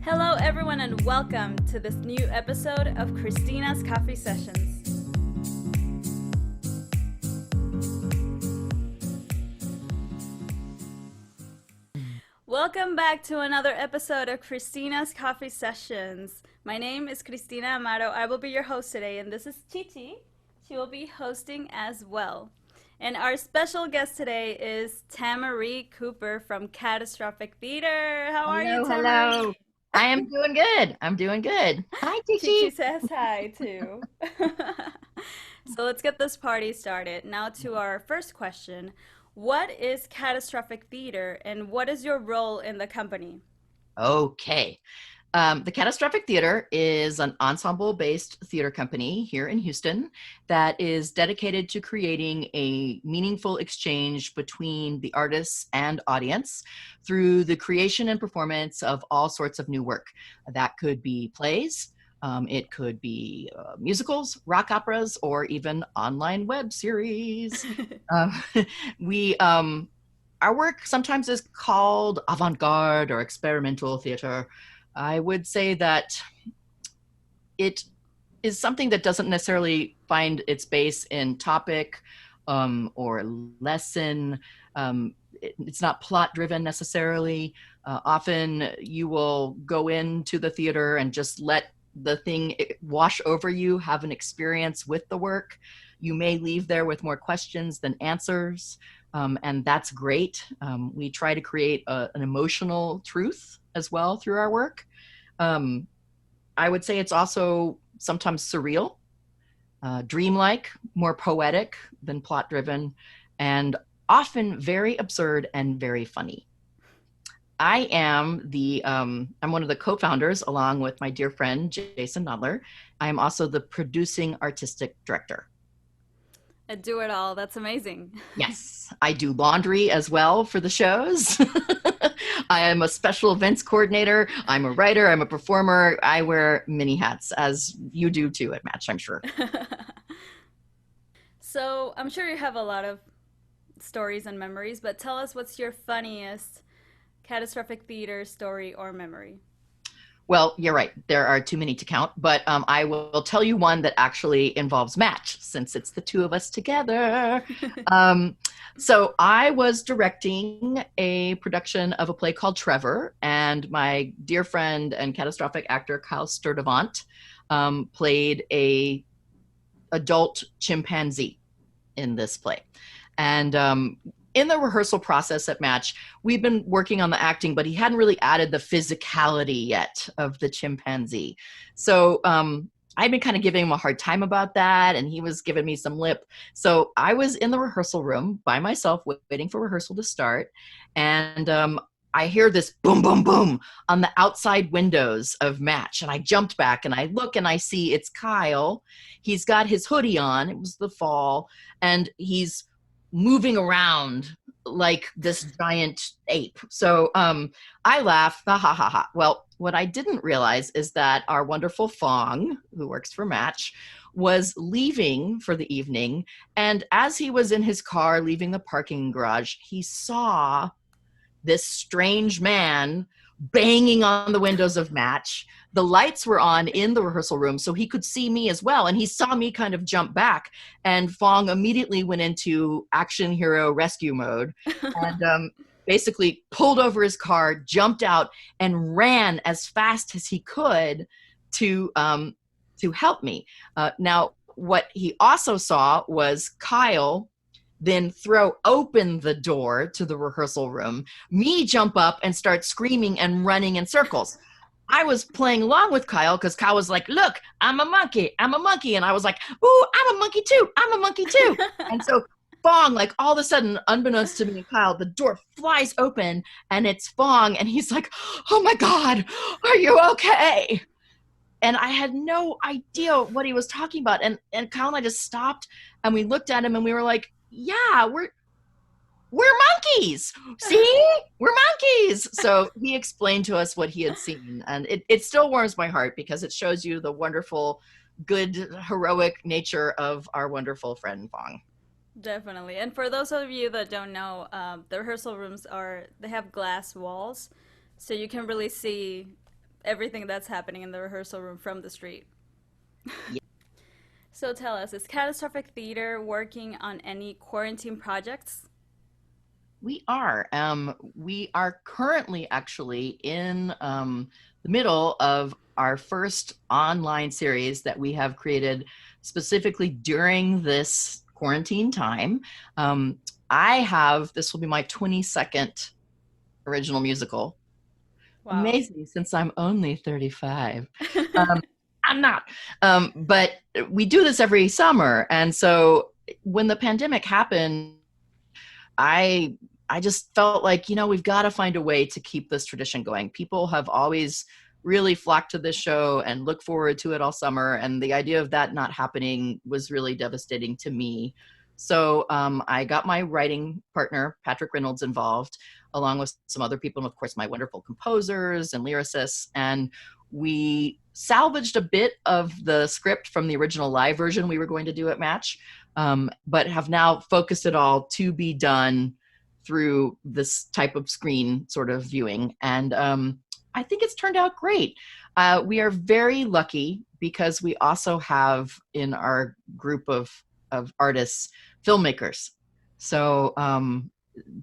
Hello, everyone, and welcome to this new episode of Cristina's Coffee Sessions. Welcome back to another episode of Cristina's Coffee Sessions. My name is Cristina Amaro. I will be your host today, and this is Chichi. She will be hosting as well. And our special guest today is Tamarie Cooper from Catastrophic Theatre. How are you, Tamarie? Hello. I am doing good. I'm doing good. Hi, Chichi Chichi. says hi too. So let's get this party started. Now to our first question. What is Catastrophic Theatre and what is your role in the company? Okay. The Catastrophic Theatre is an ensemble-based theater company here in Houston that is dedicated to creating a meaningful exchange between the artists and audience through the creation and performance of all sorts of new work. That could be plays, it could be musicals, rock operas, or even online web series. Um, we Our work sometimes is called avant-garde or experimental theater. I would say that it is something that doesn't necessarily find its base in topic or lesson. It's not plot driven necessarily. Often you will go into the theater and just let the thing wash over you, have an experience with the work. You may leave there with more questions than answers. And that's great. We try to create an emotional truth as well through our work. I would say it's also sometimes surreal, dreamlike, more poetic than plot driven, and often very absurd and very funny. I'm one of the co-founders along with my dear friend, Jason Nodler. I'm also the producing artistic director. I do it all. That's amazing. Yes, I do laundry as well for the shows. I am a special events coordinator. I'm a writer. I'm a performer. I wear many hats, as you do too at Match, I'm sure. So I'm sure you have a lot of stories and memories, but tell us what's your funniest Catastrophic Theatre story or memory? Well, you're right. There are too many to count, but I will tell you one that actually involves Match, since it's the two of us together. So I was directing a production of a play called Trevor, and my dear friend and catastrophic actor Kyle Sturdivant played a adult chimpanzee in this play. And in the rehearsal process at Match, we've been working on the acting, but he hadn't really added the physicality yet of the chimpanzee. So I'd been kind of giving him a hard time about that, and he was giving me some lip. So I was in the rehearsal room by myself, waiting for rehearsal to start, and I hear this boom, boom, boom on the outside windows of Match. And I jumped back and I look and I see it's Kyle. He's got his hoodie on. It was the fall. And he's moving around like this giant ape. So I laugh, ha ha ha ha. Well, what I didn't realize is that our wonderful Fong, who works for Match, was leaving for the evening. And as he was in his car leaving the parking garage, he saw this strange man banging on the windows of Match. The lights were on in the rehearsal room, so he could see me as well. And he saw me kind of jump back. And Fong immediately went into action hero rescue mode and basically pulled over his car, jumped out, and ran as fast as he could to help me. Now, what he also saw was Kyle then throw open the door to the rehearsal room, me jump up and start screaming and running in circles. I was playing along with Kyle because Kyle was like, look, I'm a monkey. I'm a monkey. And I was like, ooh, I'm a monkey too. I'm a monkey too. And so Fong, like all of a sudden, unbeknownst to me and Kyle, the door flies open and it's Fong. And he's like, oh my God, are you okay? And I had no idea what he was talking about. And Kyle and I just stopped and we looked at him and we were like, yeah, we're monkeys. See, we're monkeys. So he explained to us what he had seen, and it still warms my heart because it shows you the wonderful, good, heroic nature of our wonderful friend Fong. Definitely. And for those of you that don't know, the rehearsal rooms they have glass walls, so you can really see everything that's happening in the rehearsal room from the street. Yeah. So tell us, is Catastrophic Theater working on any quarantine projects? We are. We are currently actually in the middle of our first online series that we have created specifically during this quarantine time. Um, this will be my 22nd original musical. Wow. Amazing, since I'm only 35. Um, I'm not. But we do this every summer. And so when the pandemic happened, I I just felt like, we've got to find a way to keep this tradition going. People have always really flocked to this show and look forward to it all summer. And the idea of that not happening was really devastating to me. So I got my writing partner, Patrick Reynolds, involved, along with some other people, and of course, my wonderful composers and lyricists. And we salvaged a bit of the script from the original live version we were going to do at Match, but have now focused it all to be done through this type of screen sort of viewing. And I think it's turned out great. We are very lucky because we also have in our group of artists, filmmakers. So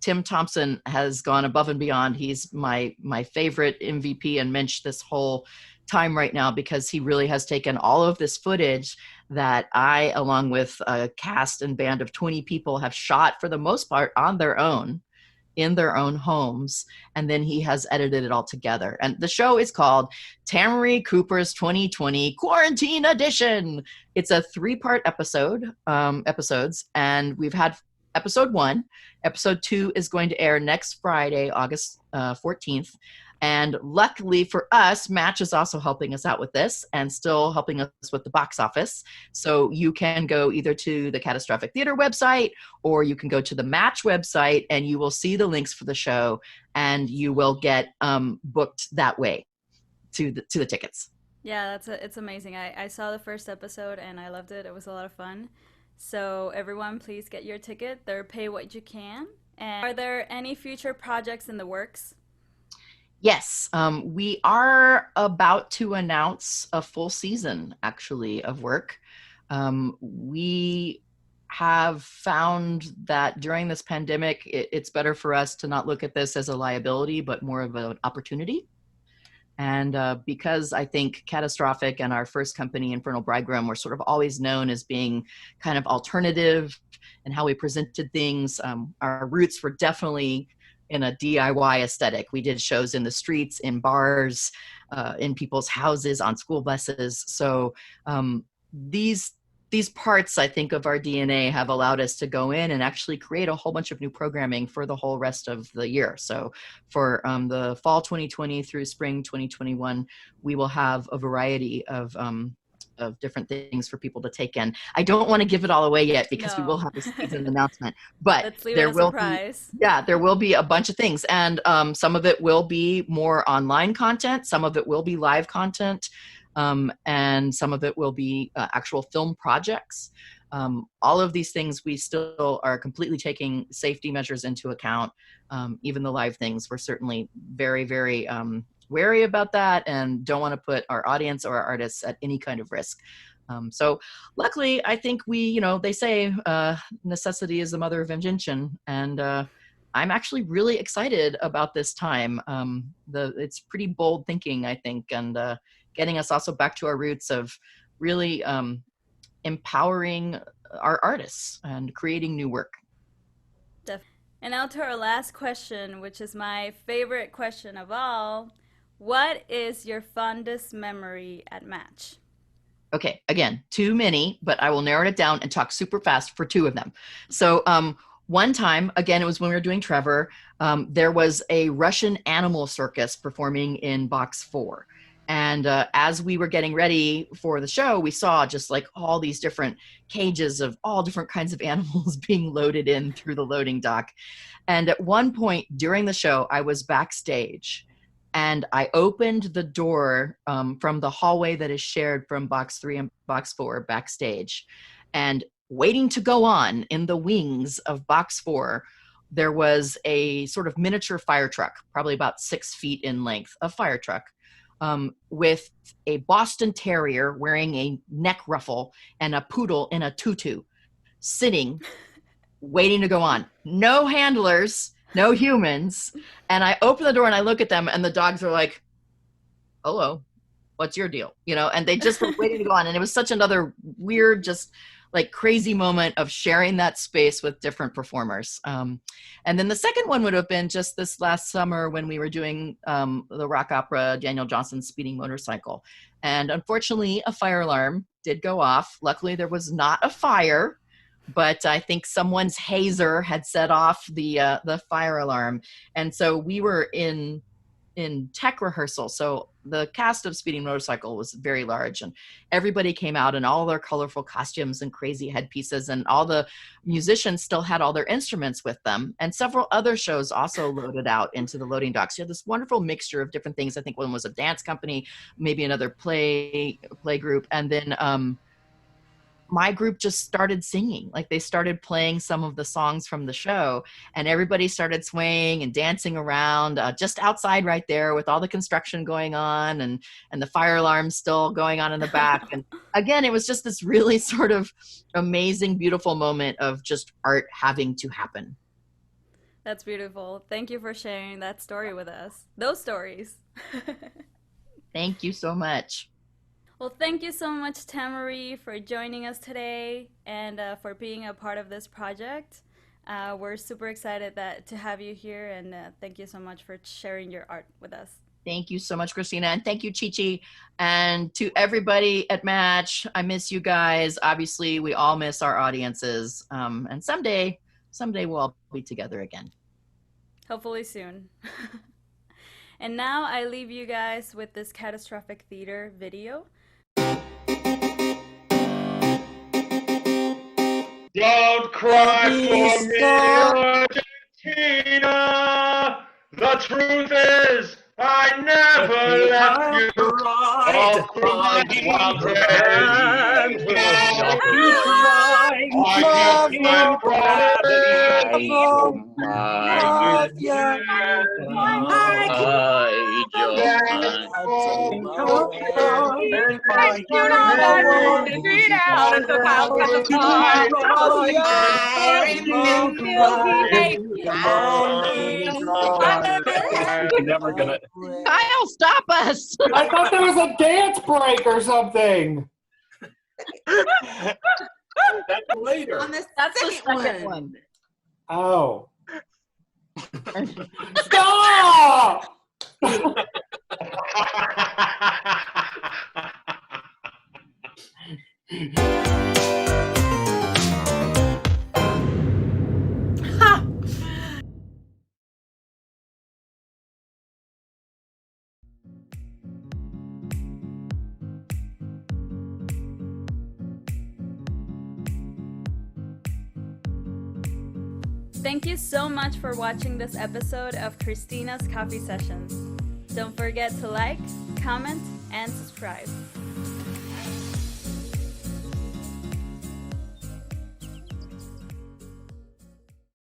Tim Thompson has gone above and beyond. He's my favorite MVP and Mensch this whole time right now, because he really has taken all of this footage that I, along with a cast and band of 20 people, have shot for the most part on their own in their own homes, and then he has edited it all together. And the show is called Tamari Cooper's 2020 Quarantine Edition. It's a 3-part episodes, and we've had episode 1. Episode 2 is going to air next Friday, August 14th. And luckily for us, Match is also helping us out with this and still helping us with the box office. So you can go either to the Catastrophic Theatre website, or you can go to the Match website, and you will see the links for the show, and you will get booked that way to the tickets. Yeah, it's amazing. I saw the first episode and I loved it. It was a lot of fun. So everyone, please get your ticket. They're pay what you can. And are there any future projects in the works? Yes, we are about to announce a full season, actually, of work. We have found that during this pandemic, it's better for us to not look at this as a liability, but more of an opportunity. And because I think Catastrophic and our first company, Infernal Bridegroom, were sort of always known as being kind of alternative in how we presented things, our roots were definitely in a DIY aesthetic. We did shows in the streets, in bars, in people's houses, on school buses. So these parts, I think, of our DNA have allowed us to go in and actually create a whole bunch of new programming for the whole rest of the year. So for the fall 2020 through spring 2021, we will have a variety of different things for people to take in. I don't want to give it all away yet, because we will No. have a season announcement, but Let's leave it there a will be, surprise. there will be a bunch of things. And some of it will be more online content. Some of it will be live content. And some of it will be actual film projects. All of these things, we still are completely taking safety measures into account. Even the live things, we're certainly very, very wary about that, and don't want to put our audience or our artists at any kind of risk. So luckily, I think they say necessity is the mother of invention. And I'm actually really excited about this time. It's pretty bold thinking, I think, and getting us also back to our roots of really empowering our artists and creating new work. And now to our last question, which is my favorite question of all. What is your fondest memory at Match? Okay, again, too many, but I will narrow it down and talk super fast for 2 of them. So one time, again, it was when we were doing Trevor, there was a Russian animal circus performing in box 4. And as we were getting ready for the show, we saw just like all these different cages of all different kinds of animals being loaded in through the loading dock. And at one point during the show, I was backstage, and I opened the door from the hallway that is shared from box 3 and box 4 backstage. And waiting to go on in the wings of box 4, there was a sort of miniature fire truck, probably about 6 feet in length, a fire truck, with a Boston Terrier wearing a neck ruffle and a poodle in a tutu, sitting, waiting to go on. No handlers, no humans. And I open the door and I look at them, and the dogs are like, hello, what's your deal? And they just were waiting to go on. And it was such another weird, just like crazy moment of sharing that space with different performers. And then the second one would have been just this last summer when we were doing the rock opera Daniel Johnson's Speeding Motorcycle. And unfortunately, a fire alarm did go off. Luckily, there was not a fire, but I think someone's hazer had set off the fire alarm. And so we were in tech rehearsal. So the cast of Speeding Motorcycle was very large, and everybody came out in all their colorful costumes and crazy headpieces, and all the musicians still had all their instruments with them. And several other shows also loaded out into the loading docks. You had this wonderful mixture of different things. I think one was a dance company, maybe another play group. And then my group just started singing. Like, they started playing some of the songs from the show, and everybody started swaying and dancing around just outside right there with all the construction going on and the fire alarm still going on in the back. And again, it was just this really sort of amazing, beautiful moment of just art having to happen. That's beautiful. Thank you for sharing that story with us. Those stories. Thank you so much. Well, thank you so much, Tamari, for joining us today and for being a part of this project. We're super excited to have you here, and thank you so much for sharing your art with us. Thank you so much, Cristina, and thank you, Chi-Chi. And to everybody at Match, I miss you guys. Obviously, we all miss our audiences, and someday we'll all be together again. Hopefully soon. And now I leave you guys with this Catastrophic Theatre video. Don't cry for me, Argentina. The truth is, I never left you. All through my wildest I just my Never gonna. Kyle, stop us! I thought there was a dance break or something. That's later. That's the second one. Oh. Stop! Thank you so much for watching this episode of Cristina's Coffee Sessions. Don't forget to like, comment, and subscribe.